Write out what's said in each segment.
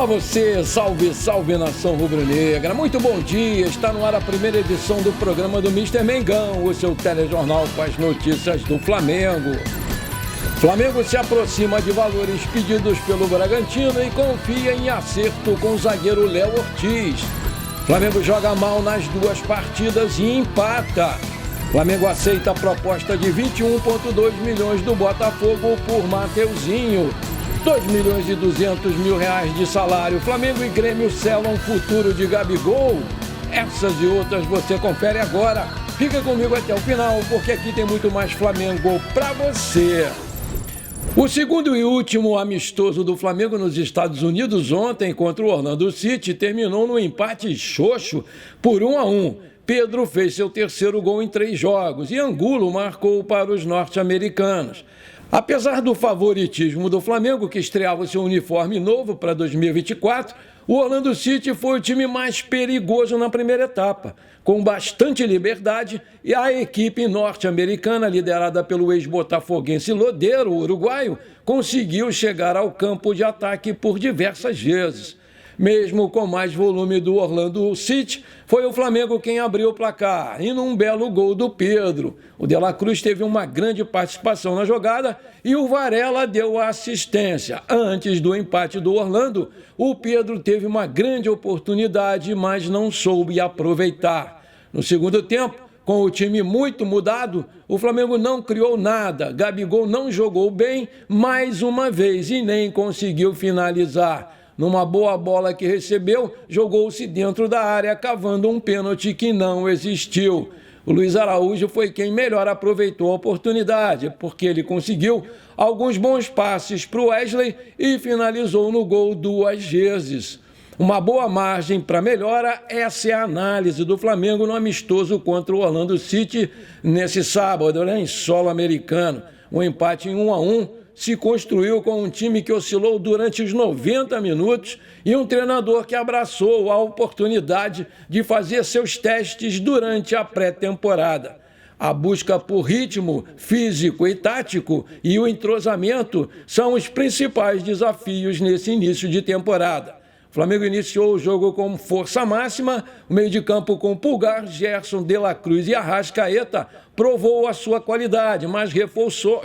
Olá você, salve, salve nação rubro-negra, muito bom dia, está no ar a primeira edição do programa do Mister Mengão, o seu telejornal com as notícias do Flamengo. Flamengo se aproxima de valores pedidos pelo Bragantino e confia em acerto com o zagueiro Léo Ortiz. Flamengo joga mal nas duas partidas e empata. Flamengo aceita a proposta de 21,2 milhões do Botafogo por Mateuzinho. 2.200.000 reais de salário. Flamengo e Grêmio selam o futuro de Gabigol. Essas e outras você confere agora. Fica comigo até o final, porque aqui tem muito mais Flamengo pra você. O segundo e último amistoso do Flamengo nos Estados Unidos ontem contra o Orlando City terminou no empate xoxo por 1-1. Pedro fez seu terceiro gol em 3 jogos e Angulo marcou para os norte-americanos. Apesar do favoritismo do Flamengo, que estreava seu uniforme novo para 2024, o Orlando City foi o time mais perigoso na primeira etapa. Com bastante liberdade, e a equipe norte-americana, liderada pelo ex-botafoguense Lodeiro, o uruguaio, conseguiu chegar ao campo de ataque por diversas vezes. Mesmo com mais volume do Orlando City, foi o Flamengo quem abriu o placar, e num belo gol do Pedro. O De La Cruz teve uma grande participação na jogada e o Varela deu a assistência. Antes do empate do Orlando, o Pedro teve uma grande oportunidade, mas não soube aproveitar. No segundo tempo, com o time muito mudado, o Flamengo não criou nada. Gabigol não jogou bem mais uma vez e nem conseguiu finalizar. Numa boa bola que recebeu, jogou-se dentro da área, cavando um pênalti que não existiu. O Luiz Araújo foi quem melhor aproveitou a oportunidade, porque ele conseguiu alguns bons passes para o Wesley e finalizou no gol 2 vezes. Uma boa margem para melhora, essa é a análise do Flamengo no amistoso contra o Orlando City nesse sábado, em solo americano. Um empate em 1-1. Se construiu com um time que oscilou durante os 90 minutos e um treinador que abraçou a oportunidade de fazer seus testes durante a pré-temporada. A busca por ritmo físico e tático e o entrosamento são os principais desafios nesse início de temporada. O Flamengo iniciou o jogo com força máxima, o meio de campo com Pulgar, Gerson, De La Cruz e Arrascaeta provou a sua qualidade, mas reforçou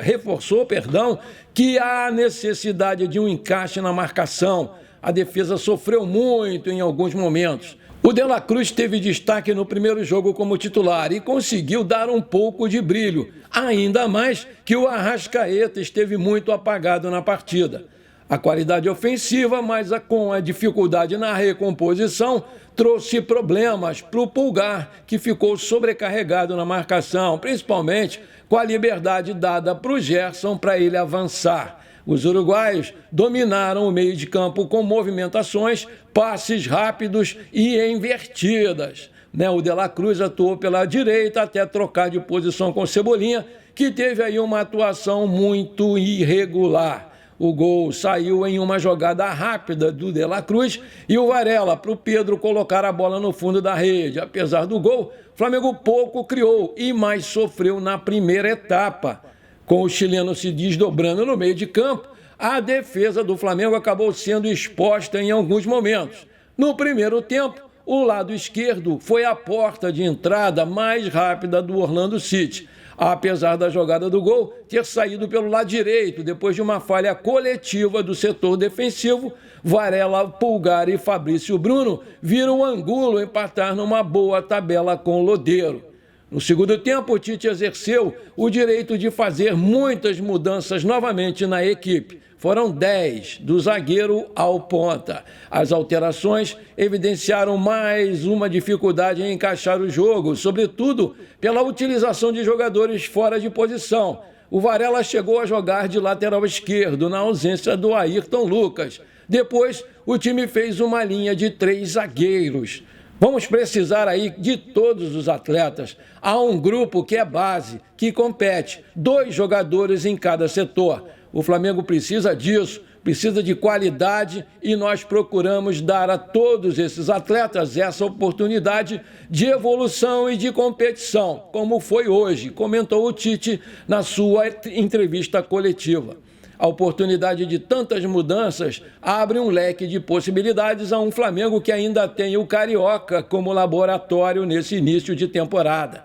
que há necessidade de um encaixe na marcação. A defesa sofreu muito em alguns momentos. O De La Cruz teve destaque no primeiro jogo como titular e conseguiu dar um pouco de brilho, ainda mais que o Arrascaeta esteve muito apagado na partida. A qualidade ofensiva, mas com a dificuldade na recomposição, trouxe problemas para o Pulgar, que ficou sobrecarregado na marcação, principalmente com a liberdade dada para o Gerson para ele avançar. Os uruguaios dominaram o meio de campo com movimentações, passes rápidos e invertidas. O De La Cruz atuou pela direita até trocar de posição com Cebolinha, que teve aí uma atuação muito irregular. O gol saiu em uma jogada rápida do De La Cruz e o Varela para o Pedro colocar a bola no fundo da rede. Apesar do gol, o Flamengo pouco criou e mais sofreu na primeira etapa. Com o chileno se desdobrando no meio de campo, a defesa do Flamengo acabou sendo exposta em alguns momentos. No primeiro tempo, o lado esquerdo foi a porta de entrada mais rápida do Orlando City. Apesar da jogada do gol ter saído pelo lado direito, depois de uma falha coletiva do setor defensivo, Varela, Pulgar e Fabrício Bruno viram o Angulo empatar numa boa tabela com o Lodeiro. No segundo tempo, o Tite exerceu o direito de fazer muitas mudanças novamente na equipe. Foram 10, do zagueiro ao ponta. As alterações evidenciaram mais uma dificuldade em encaixar o jogo, sobretudo pela utilização de jogadores fora de posição. O Varela chegou a jogar de lateral esquerdo, na ausência do Ayrton Lucas. Depois, o time fez uma linha de 3 zagueiros. Vamos precisar aí de todos os atletas. Há um grupo que é base, que compete, 2 jogadores em cada setor. O Flamengo precisa disso, precisa de qualidade e nós procuramos dar a todos esses atletas essa oportunidade de evolução e de competição, como foi hoje, comentou o Tite na sua entrevista coletiva. A oportunidade de tantas mudanças abre um leque de possibilidades a um Flamengo que ainda tem o Carioca como laboratório nesse início de temporada.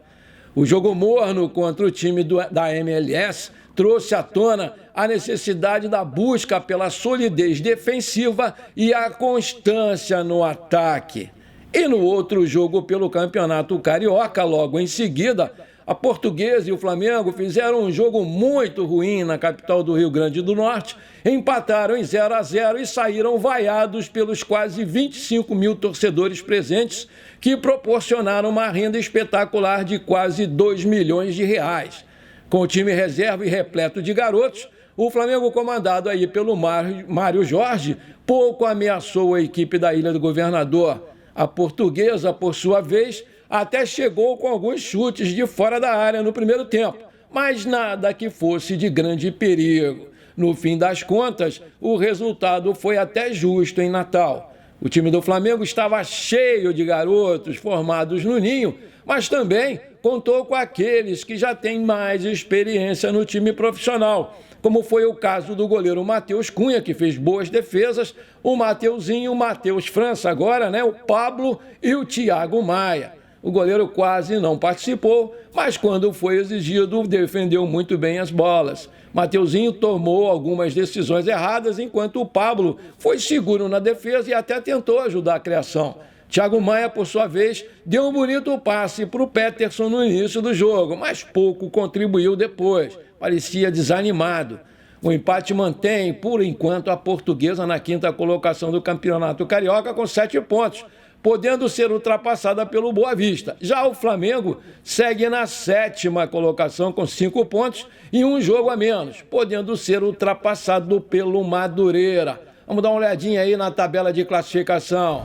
O jogo morno contra o time da MLS trouxe à tona a necessidade da busca pela solidez defensiva e a constância no ataque. E no outro jogo pelo Campeonato Carioca, logo em seguida, a Portuguesa e o Flamengo fizeram um jogo muito ruim na capital do Rio Grande do Norte, empataram em 0-0 e saíram vaiados pelos quase 25 mil torcedores presentes, que proporcionaram uma renda espetacular de quase 2 milhões de reais. Com o time reserva e repleto de garotos, o Flamengo, comandado aí pelo Mário Jorge, pouco ameaçou a equipe da Ilha do Governador. A Portuguesa, por sua vez, até chegou com alguns chutes de fora da área no primeiro tempo, mas nada que fosse de grande perigo. No fim das contas, o resultado foi até justo em Natal. O time do Flamengo estava cheio de garotos formados no ninho, mas também contou com aqueles que já têm mais experiência no time profissional, como foi o caso do goleiro Matheus Cunha, que fez boas defesas, o Mateuzinho, o Matheus França agora, o Pablo e o Thiago Maia. O goleiro quase não participou, mas quando foi exigido, defendeu muito bem as bolas. Mateuzinho tomou algumas decisões erradas, enquanto o Pablo foi seguro na defesa e até tentou ajudar a criação. Thiago Maia, por sua vez, deu um bonito passe para o Peterson no início do jogo, mas pouco contribuiu depois. Parecia desanimado. O empate mantém, por enquanto, a Portuguesa na quinta colocação do Campeonato Carioca com 7 pontos, podendo ser ultrapassada pelo Boa Vista. Já o Flamengo segue na 7ª colocação com 5 pontos e um jogo a menos, podendo ser ultrapassado pelo Madureira. Vamos dar uma olhadinha aí na tabela de classificação.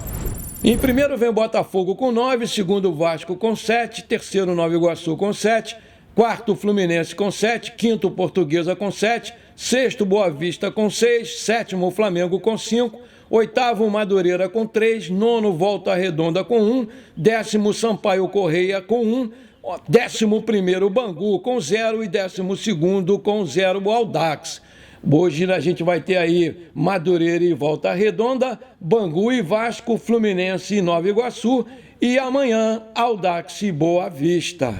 Em primeiro vem o Botafogo com 9, segundo o Vasco com 7, terceiro Nova Iguaçu com 7, quarto Fluminense com 7, quinto Portuguesa com 7, sexto Boa Vista com 6, sétimo Flamengo com 5, oitavo Madureira com 3, nono Volta Redonda com 1, décimo Sampaio Correia com 1, 11º Bangu com 0 e 12º com 0 o Audax. Hoje a gente vai ter aí Madureira e Volta Redonda, Bangu e Vasco, Fluminense e Nova Iguaçu e amanhã Audax e Boa Vista.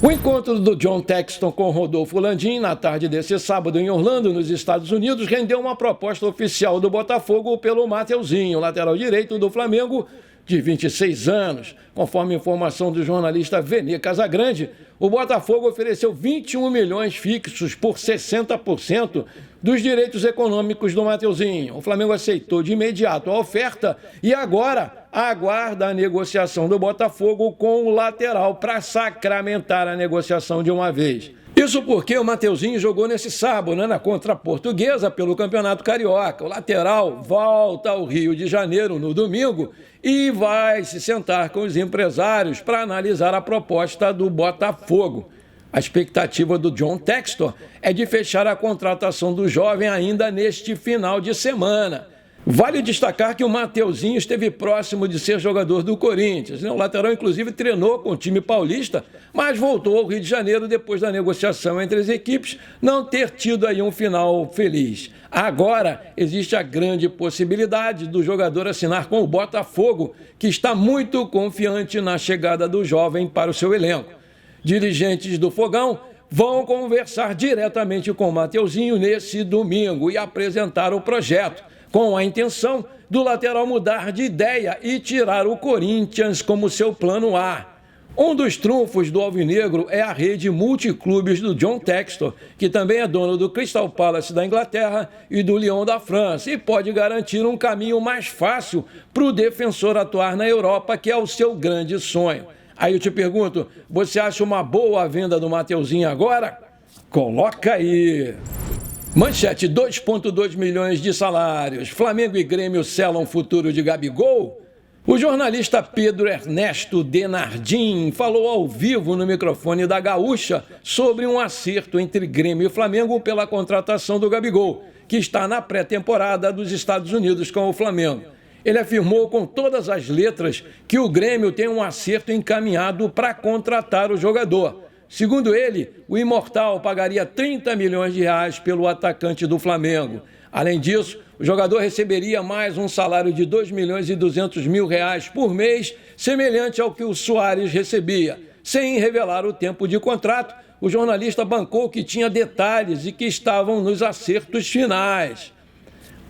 O encontro do John Textor com Rodolfo Landim na tarde desse sábado em Orlando, nos Estados Unidos, rendeu uma proposta oficial do Botafogo pelo Mateuzinho, lateral direito do Flamengo, de 26 anos. Conforme informação do jornalista Vene Casagrande, o Botafogo ofereceu 21 milhões fixos por 60% dos direitos econômicos do Mateuzinho. O Flamengo aceitou de imediato a oferta e agora aguarda a negociação do Botafogo com o lateral para sacramentar a negociação de uma vez. Isso porque o Mateuzinho jogou nesse sábado, contra a Portuguesa pelo Campeonato Carioca. O lateral volta ao Rio de Janeiro no domingo e vai se sentar com os empresários para analisar a proposta do Botafogo. A expectativa do John Textor é de fechar a contratação do jovem ainda neste final de semana. Vale destacar que o Mateuzinho esteve próximo de ser jogador do Corinthians. O lateral, inclusive, treinou com o time paulista, mas voltou ao Rio de Janeiro depois da negociação entre as equipes não ter tido aí um final feliz. Agora, existe a grande possibilidade do jogador assinar com o Botafogo, que está muito confiante na chegada do jovem para o seu elenco. Dirigentes do Fogão vão conversar diretamente com o Mateuzinho nesse domingo e apresentar o projeto, com a intenção do lateral mudar de ideia e tirar o Corinthians como seu plano A. Um dos trunfos do Alvinegro é a rede multiclubes do John Textor, que também é dono do Crystal Palace da Inglaterra e do Lyon da França, e pode garantir um caminho mais fácil para o defensor atuar na Europa, que é o seu grande sonho. Aí eu te pergunto, você acha uma boa a venda do Mateuzinho agora? Coloca aí! Manchete: 2,2 milhões de salários. Flamengo e Grêmio selam o futuro de Gabigol? O jornalista Pedro Ernesto Denardim falou ao vivo no microfone da Gaúcha sobre um acerto entre Grêmio e Flamengo pela contratação do Gabigol, que está na pré-temporada dos Estados Unidos com o Flamengo. Ele afirmou com todas as letras que o Grêmio tem um acerto encaminhado para contratar o jogador. Segundo ele, o Imortal pagaria 30 milhões de reais pelo atacante do Flamengo. Além disso, o jogador receberia mais um salário de 2 milhões e 200 mil reais por mês, semelhante ao que o Suárez recebia. Sem revelar o tempo de contrato, o jornalista bancou que tinha detalhes e que estavam nos acertos finais.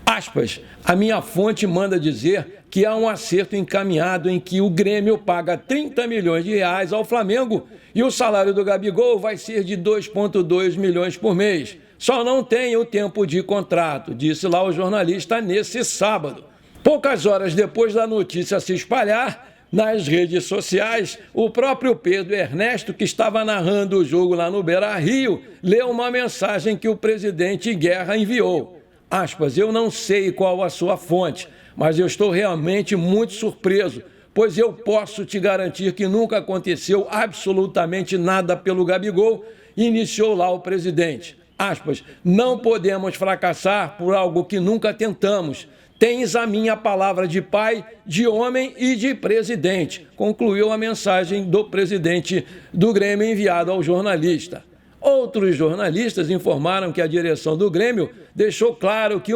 Aspas, a minha fonte manda dizer que há um acerto encaminhado em que o Grêmio paga 30 milhões de reais ao Flamengo e o salário do Gabigol vai ser de 2,2 milhões por mês. Só não tem o tempo de contrato, disse lá o jornalista nesse sábado. Poucas horas depois da notícia se espalhar, nas redes sociais, o próprio Pedro Ernesto, que estava narrando o jogo lá no Beira-Rio, leu uma mensagem que o presidente Guerra enviou. Aspas, eu não sei qual a sua fonte, mas eu estou realmente muito surpreso, pois eu posso te garantir que nunca aconteceu absolutamente nada pelo Gabigol, iniciou lá o presidente. Aspas, não podemos fracassar por algo que nunca tentamos. Tens a minha palavra de pai, de homem e de presidente, concluiu a mensagem do presidente do Grêmio enviada ao jornalista. Outros jornalistas informaram que a direção do Grêmio deixou claro que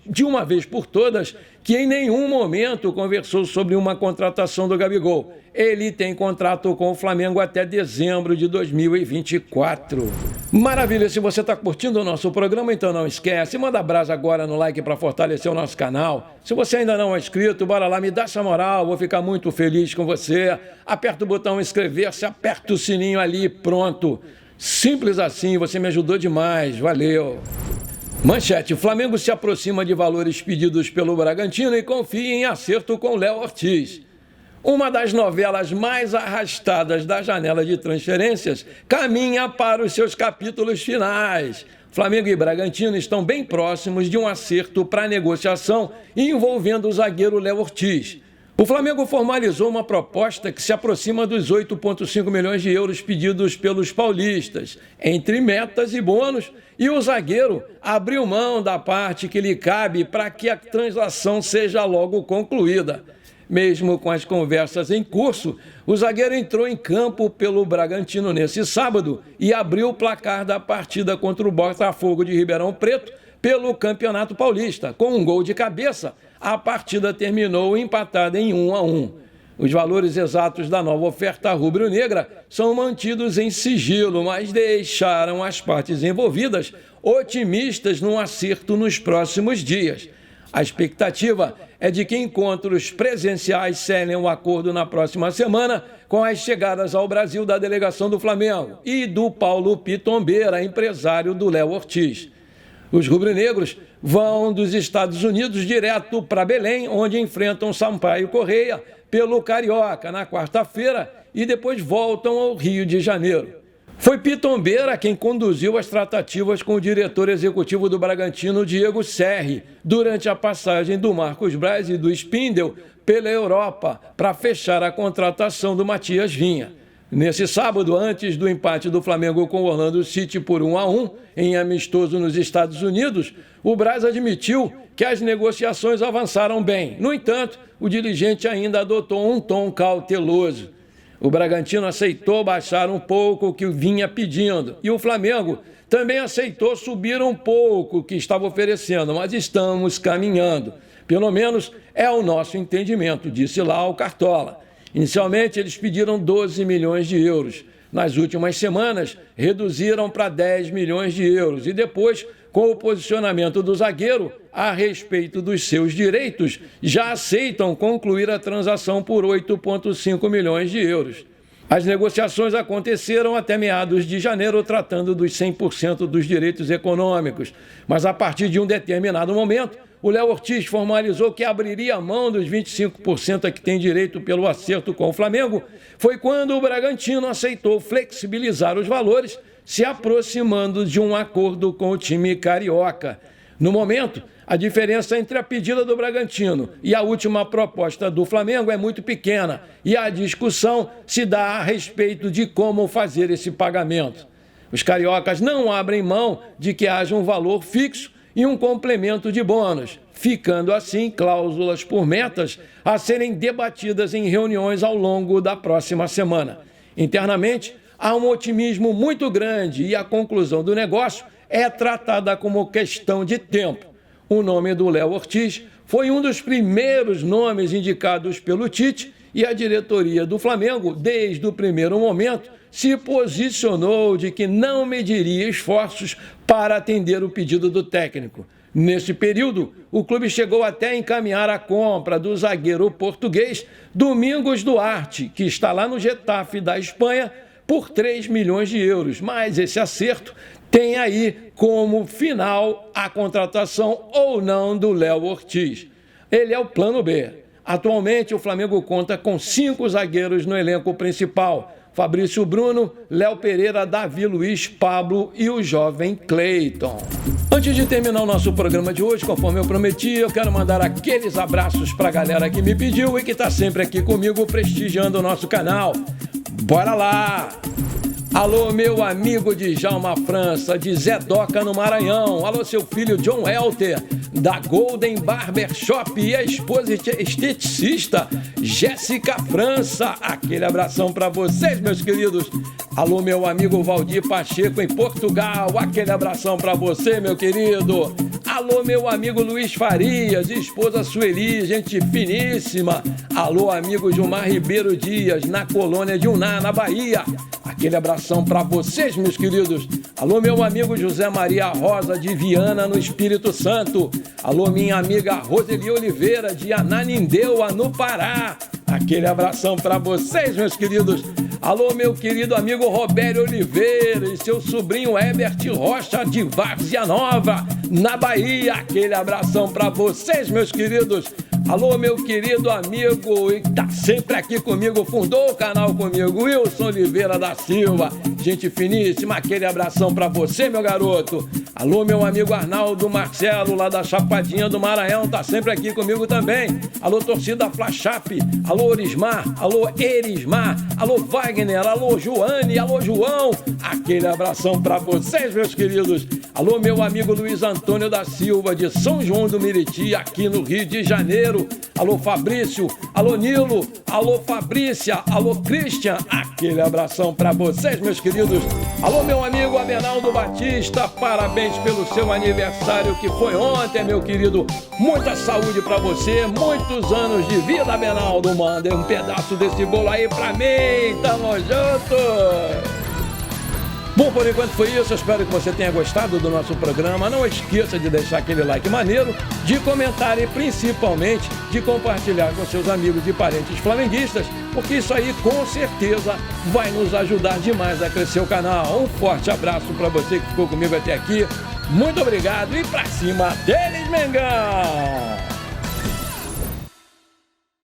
de uma vez por todas, que em nenhum momento conversou sobre uma contratação do Gabigol. Ele tem contrato com o Flamengo até dezembro de 2024. Maravilha, se você está curtindo o nosso programa, então não esquece, manda brasa agora no like para fortalecer o nosso canal. Se você ainda não é inscrito, bora lá, me dá essa moral, vou ficar muito feliz com você. Aperta o botão inscrever-se, aperta o sininho ali, pronto. Simples assim, você me ajudou demais, valeu. Manchete, o Flamengo se aproxima de valores pedidos pelo Bragantino e confia em acerto com Léo Ortiz. Uma das novelas mais arrastadas da janela de transferências caminha para os seus capítulos finais. Flamengo e Bragantino estão bem próximos de um acerto para negociação envolvendo o zagueiro Léo Ortiz. O Flamengo formalizou uma proposta que se aproxima dos 8,5 milhões de euros pedidos pelos paulistas, entre metas e bônus, e o zagueiro abriu mão da parte que lhe cabe para que a transação seja logo concluída. Mesmo com as conversas em curso, o zagueiro entrou em campo pelo Bragantino nesse sábado e abriu o placar da partida contra o Botafogo de Ribeirão Preto pelo Campeonato Paulista, com um gol de cabeça. A partida terminou empatada em 1-1. Os valores exatos da nova oferta rubro-negra são mantidos em sigilo, mas deixaram as partes envolvidas otimistas num acerto nos próximos dias. A expectativa é de que encontros presenciais selem o acordo na próxima semana com as chegadas ao Brasil da delegação do Flamengo e do Paulo Pitombeira, empresário do Léo Ortiz. Os rubro-negros vão dos Estados Unidos direto para Belém, onde enfrentam Sampaio Correia pelo Carioca na quarta-feira e depois voltam ao Rio de Janeiro. Foi Pitombeira quem conduziu as tratativas com o diretor executivo do Bragantino, Diego Serri, durante a passagem do Marcos Braz e do Spindel pela Europa para fechar a contratação do Matias Vinha. Nesse sábado, antes do empate do Flamengo com o Orlando City por 1-1, em amistoso nos Estados Unidos, o Braz admitiu que as negociações avançaram bem. No entanto, o dirigente ainda adotou um tom cauteloso. O Bragantino aceitou baixar um pouco o que vinha pedindo e o Flamengo também aceitou subir um pouco o que estava oferecendo, mas estamos caminhando. Pelo menos é o nosso entendimento, disse lá o Cartola. Inicialmente, eles pediram 12 milhões de euros. Nas últimas semanas, reduziram para 10 milhões de euros. E depois, com o posicionamento do zagueiro a respeito dos seus direitos, já aceitam concluir a transação por 8,5 milhões de euros. As negociações aconteceram até meados de janeiro, tratando dos 100% dos direitos econômicos. Mas, a partir de um determinado momento, o Léo Ortiz formalizou que abriria mão dos 25% a que tem direito pelo acerto com o Flamengo. Foi quando o Bragantino aceitou flexibilizar os valores, se aproximando de um acordo com o time carioca. No momento, a diferença entre a pedida do Bragantino e a última proposta do Flamengo é muito pequena e a discussão se dá a respeito de como fazer esse pagamento. Os cariocas não abrem mão de que haja um valor fixo e um complemento de bônus, ficando assim cláusulas por metas a serem debatidas em reuniões ao longo da próxima semana. Internamente, há um otimismo muito grande e a conclusão do negócio é tratada como questão de tempo. O nome do Léo Ortiz foi um dos primeiros nomes indicados pelo Tite e a diretoria do Flamengo, desde o primeiro momento, se posicionou de que não mediria esforços para atender o pedido do técnico. Nesse período, o clube chegou até a encaminhar a compra do zagueiro português Domingos Duarte, que está lá no Getafe da Espanha, por 3 milhões de euros. Mas esse acerto tem aí como final a contratação ou não do Léo Ortiz. Ele é o plano B. Atualmente, o Flamengo conta com 5 zagueiros no elenco principal: Fabrício Bruno, Léo Pereira, Davi Luiz, Pablo e o jovem Cleiton. Antes de terminar o nosso programa de hoje, conforme eu prometi, eu quero mandar aqueles abraços para a galera que me pediu e que está sempre aqui comigo prestigiando o nosso canal. Bora lá! Alô, meu amigo de Djalma França, de Zé Doca, no Maranhão. Alô, seu filho John Helter, da Golden Barber Shop, e a esposa esteticista Jéssica França. Aquele abração para vocês, meus queridos. Alô, meu amigo Valdir Pacheco, em Portugal. Aquele abração para você, meu querido. Alô, meu amigo Luiz Farias, esposa Sueli, gente finíssima. Alô, amigo Gilmar Ribeiro Dias, na colônia de Uná, na Bahia. Aquele abração para vocês, meus queridos. Alô, meu amigo José Maria Rosa, de Viana, no Espírito Santo. Alô, minha amiga Roseli Oliveira, de Ananindeua, no Pará. Aquele abração para vocês, meus queridos. Alô, meu querido amigo Robério Oliveira e seu sobrinho Herbert Rocha, de Várzea Nova, na Bahia. Aquele abração para vocês, meus queridos. Alô, meu querido amigo, que tá sempre aqui comigo, fundou o canal comigo, Wilson Oliveira da Silva. Gente finíssima, aquele abração pra você, meu garoto. Alô, meu amigo Arnaldo Marcelo, lá da Chapadinha do Maranhão, tá sempre aqui comigo também. Alô, torcida Flachap. Alô, Orismar. Alô, Erismar. Alô, Wagner. Alô, Joane. Alô, João. Aquele abração pra vocês, meus queridos. Alô, meu amigo Luiz Antônio da Silva, de São João do Meriti, aqui no Rio de Janeiro. Alô, Fabrício. Alô, Nilo. Alô, Fabrícia. Alô, Christian. Aquele abração pra vocês, meus queridos. Alô, meu amigo Abenaldo Batista. Parabéns pelo seu aniversário, que foi ontem, meu querido. Muita saúde pra você. Muitos anos de vida, Abenaldo. Manda um pedaço desse bolo aí pra mim. Tamo junto. Bom, por enquanto foi isso, eu espero que você tenha gostado do nosso programa. Não esqueça de deixar aquele like maneiro, de comentar e principalmente de compartilhar com seus amigos e parentes flamenguistas, porque isso aí com certeza vai nos ajudar demais a crescer o canal. Um forte abraço para você que ficou comigo até aqui, muito obrigado e pra cima deles, Mengão!